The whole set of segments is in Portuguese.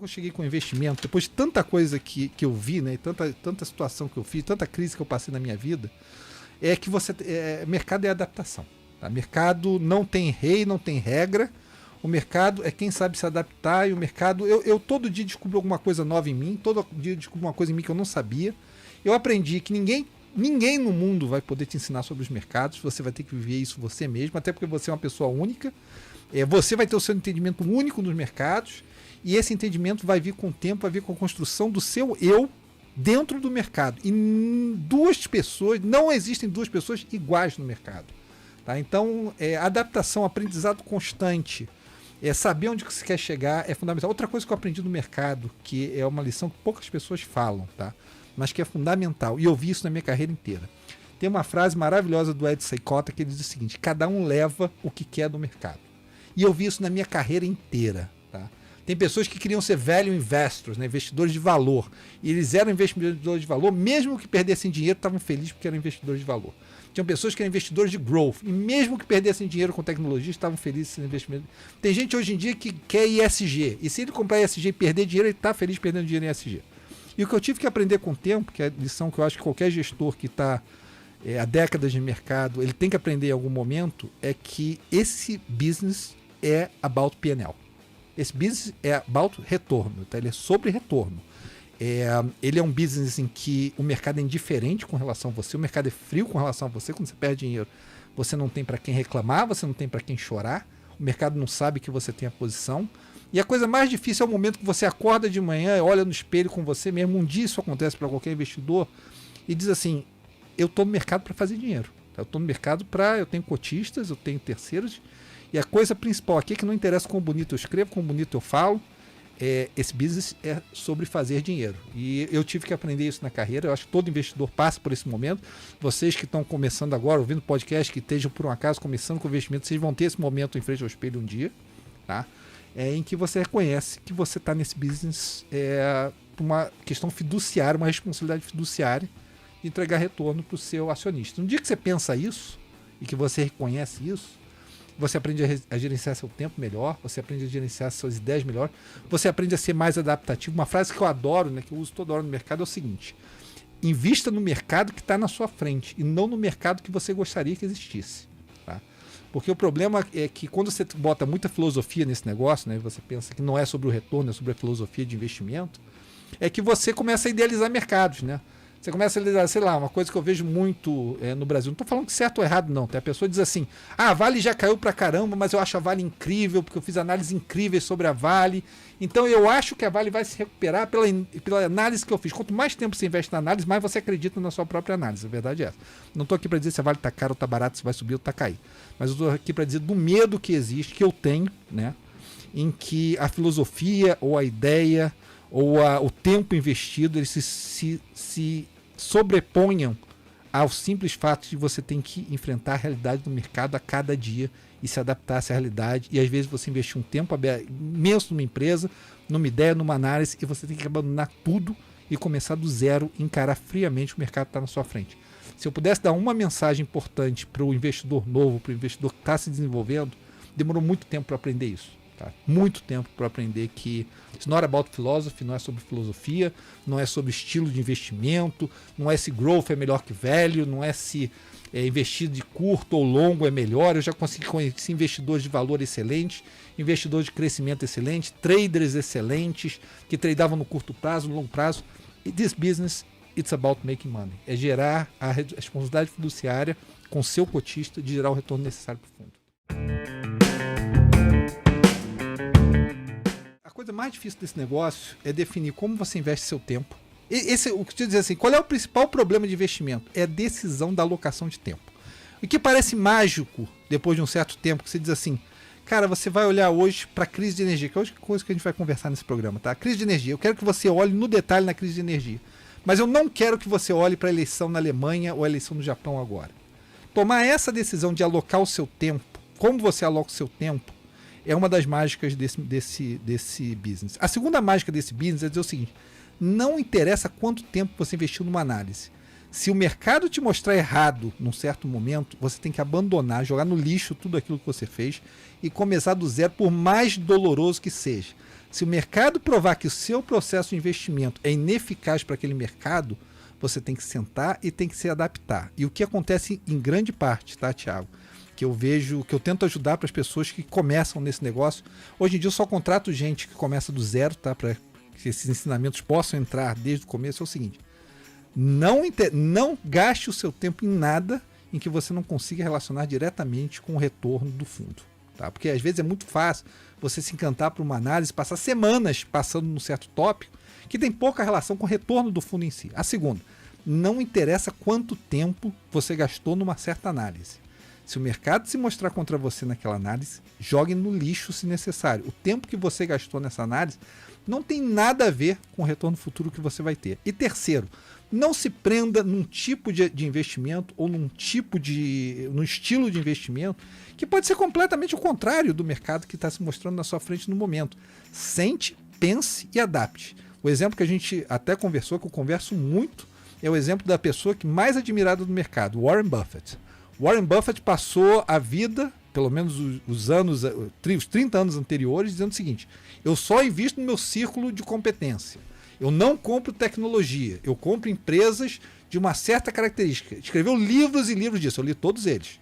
eu cheguei com investimento, depois de tanta coisa que eu vi, né, tanta situação que eu fiz, tanta crise que eu passei na minha vida, é que mercado é adaptação. Tá? Mercado não tem rei, não tem regra. O mercado é quem sabe se adaptar, e o mercado... Eu todo dia descubro alguma coisa nova em mim, todo dia descubro uma coisa em mim que eu não sabia. Eu aprendi que ninguém no mundo vai poder te ensinar sobre os mercados, você vai ter que viver isso você mesmo, até porque você é uma pessoa única. Você vai ter o seu entendimento único nos mercados, e esse entendimento vai vir com o tempo, vai vir com a construção do seu eu dentro do mercado. E não existem duas pessoas iguais no mercado. Tá? Então, adaptação, aprendizado constante, saber onde você quer chegar é fundamental. Outra coisa que eu aprendi no mercado, que é uma lição que poucas pessoas falam, tá? Mas que é fundamental, e eu vi isso na minha carreira inteira. Tem uma frase maravilhosa do Ed Seykota que ele diz o seguinte: cada um leva o que quer do mercado. E eu vi isso na minha carreira inteira. Tá? Tem pessoas que queriam ser value investors, né, investidores de valor. E eles eram investidores de valor, mesmo que perdessem dinheiro, estavam felizes porque eram investidores de valor. Tinham pessoas que eram investidores de growth, e mesmo que perdessem dinheiro com tecnologia, estavam felizes sendo investimento. Tem gente hoje em dia que quer ESG, e se ele comprar ESG e perder dinheiro, ele está feliz perdendo dinheiro em ESG. E o que eu tive que aprender com o tempo, que é a lição que eu acho que qualquer gestor que está há décadas de mercado, ele tem que aprender em algum momento, é que esse business é about P&L. Esse business é about retorno, tá? Ele é sobre retorno. Ele é um business em que o mercado é indiferente com relação a você, o mercado é frio com relação a você. Quando você perde dinheiro, você não tem para quem reclamar, você não tem para quem chorar, o mercado não sabe que você tem a posição. E a coisa mais difícil é o momento que você acorda de manhã, olha no espelho com você mesmo. Um dia isso acontece para qualquer investidor e diz assim: eu estou no mercado para fazer dinheiro, tá? Eu estou no mercado eu tenho cotistas, eu tenho terceiros, e a coisa principal aqui é que não interessa quão bonito eu escrevo, quão bonito eu falo, esse business é sobre fazer dinheiro. E eu tive que aprender isso na carreira. Eu acho que todo investidor passa por esse momento. Vocês que estão começando agora, ouvindo podcast, que estejam por um acaso começando com investimento, vocês vão ter esse momento em frente ao espelho um dia, tá? Em que você reconhece que você está nesse business por uma questão fiduciária, uma responsabilidade fiduciária de entregar retorno para o seu acionista. No dia que você pensa isso e que você reconhece isso, você aprende a gerenciar seu tempo melhor, você aprende a gerenciar suas ideias melhor, você aprende a ser mais adaptativo. Uma frase que eu adoro, né, que eu uso toda hora no mercado, é o seguinte: invista no mercado que está na sua frente e não no mercado que você gostaria que existisse. Tá? Porque o problema é que quando você bota muita filosofia nesse negócio, né, você pensa que não é sobre o retorno, é sobre a filosofia de investimento, é que você começa a idealizar mercados, né? Você começa a idealizar, sei lá, uma coisa que eu vejo muito no Brasil. Não estou falando que certo ou errado, não. Tá? A pessoa diz assim: a Vale já caiu pra caramba, mas eu acho a Vale incrível, porque eu fiz análises incríveis sobre a Vale. Então eu acho que a Vale vai se recuperar pela análise que eu fiz. Quanto mais tempo você investe na análise, mais você acredita na sua própria análise. A verdade é essa. Não estou aqui para dizer se a Vale está cara ou está barato, se vai subir ou está cair. Mas eu estou aqui para dizer do medo que existe, que eu tenho, né, em que a filosofia ou a ideia ou o tempo investido, eles se sobreponham ao simples fato de você ter que enfrentar a realidade do mercado a cada dia e se adaptar a essa realidade. E às vezes você investir um tempo imenso numa empresa, numa ideia, numa análise, e você tem que abandonar tudo e começar do zero, encarar friamente o mercado que está na sua frente. Se eu pudesse dar uma mensagem importante para o investidor novo, para o investidor que está se desenvolvendo, demorou muito tempo para aprender isso. Tá? Muito tempo para aprender que it's not about philosophy, não é sobre filosofia, não é sobre estilo de investimento, não é se growth é melhor que value, não é se investir de curto ou longo é melhor. Eu já consegui conhecer investidores de valor excelentes, investidores de crescimento excelentes, traders excelentes, que tradeavam no curto prazo, no longo prazo. E this business, it's about making money. É gerar a responsabilidade fiduciária com seu cotista de gerar o retorno necessário para o fundo. A coisa mais difícil desse negócio é definir como você investe seu tempo. O que eu te dizer assim, qual é o principal problema de investimento? É a decisão da alocação de tempo. O que parece mágico depois de um certo tempo, que você diz assim: cara, você vai olhar hoje para a crise de energia, que é a única coisa que a gente vai conversar nesse programa, tá? A crise de energia. Eu quero que você olhe no detalhe na crise de energia. Mas eu não quero que você olhe para a eleição na Alemanha ou a eleição no Japão agora. Tomar essa decisão de alocar o seu tempo, como você aloca o seu tempo, é uma das mágicas desse business. A segunda mágica desse business é dizer o seguinte: não interessa quanto tempo você investiu numa análise. Se o mercado te mostrar errado num certo momento, você tem que abandonar, jogar no lixo tudo aquilo que você fez e começar do zero, por mais doloroso que seja. Se o mercado provar que o seu processo de investimento é ineficaz para aquele mercado, você tem que sentar e tem que se adaptar. E o que acontece em grande parte, tá, Thiago? Que eu vejo, que eu tento ajudar para as pessoas que começam nesse negócio. Hoje em dia eu só contrato gente que começa do zero, tá? Para que esses ensinamentos possam entrar desde o começo. É o seguinte: não gaste o seu tempo em nada em que você não consiga relacionar diretamente com o retorno do fundo. Tá? Porque às vezes é muito fácil você se encantar por uma análise, passar semanas passando num certo tópico que tem pouca relação com o retorno do fundo em si. A segunda, não interessa quanto tempo você gastou numa certa análise. Se o mercado se mostrar contra você naquela análise, jogue no lixo se necessário. O tempo que você gastou nessa análise não tem nada a ver com o retorno futuro que você vai ter. E terceiro, não se prenda num tipo de investimento ou num estilo de investimento que pode ser completamente o contrário do mercado que está se mostrando na sua frente no momento. Sente, pense e adapte. O exemplo que a gente até conversou, que eu converso muito, é o exemplo da pessoa que mais admirada do mercado, Warren Buffett. Warren Buffett passou a vida, pelo menos os 30 anos anteriores, dizendo o seguinte: eu só invisto no meu círculo de competência. Eu não compro tecnologia, eu compro empresas de uma certa característica. Escreveu livros e livros disso, eu li todos eles.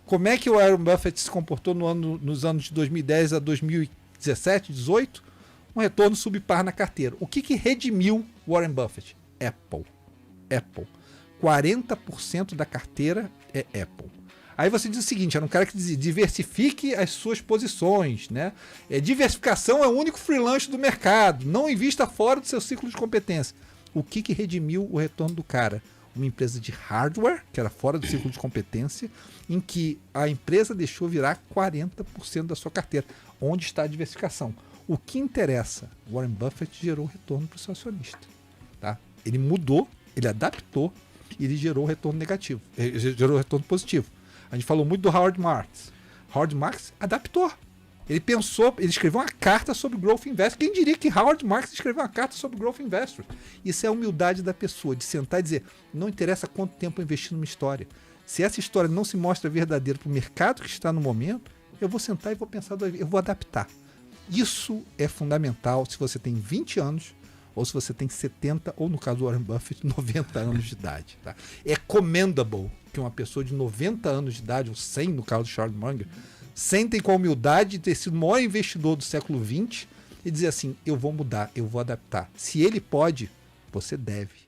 Como é que o Warren Buffett se comportou nos anos de 2010 a 2017, 2018? Um retorno subpar na carteira. O que redimiu Warren Buffett? Apple. 40% da carteira é Apple. Aí você diz o seguinte: era um cara que dizia, diversifique as suas posições, né? Diversificação é o único freelance do mercado, não invista fora do seu ciclo de competência. O que redimiu o retorno do cara? Uma empresa de hardware, que era fora do ciclo de competência, em que a empresa deixou virar 40% da sua carteira. Onde está a diversificação? O que interessa? Warren Buffett gerou retorno para o seu acionista. Tá? Ele mudou, ele adaptou e ele gerou retorno negativo, gerou retorno positivo. A gente falou muito do Howard Marks. Howard Marks adaptou. Ele pensou, ele escreveu uma carta sobre Growth Investor. Quem diria que Howard Marks escreveu uma carta sobre Growth Investor? Isso é a humildade da pessoa, de sentar e dizer: não interessa quanto tempo eu investi numa história. Se essa história não se mostra verdadeira para o mercado que está no momento, eu vou sentar e vou pensar, eu vou adaptar. Isso é fundamental se você tem 20 anos ou se você tem 70, ou no caso do Warren Buffett, 90 anos de idade. Tá? É commendable que uma pessoa de 90 anos de idade, ou 100 no caso do Charlie Munger, sentem com a humildade de ter sido o maior investidor do século XX e dizer assim: eu vou mudar, eu vou adaptar. Se ele pode, você deve.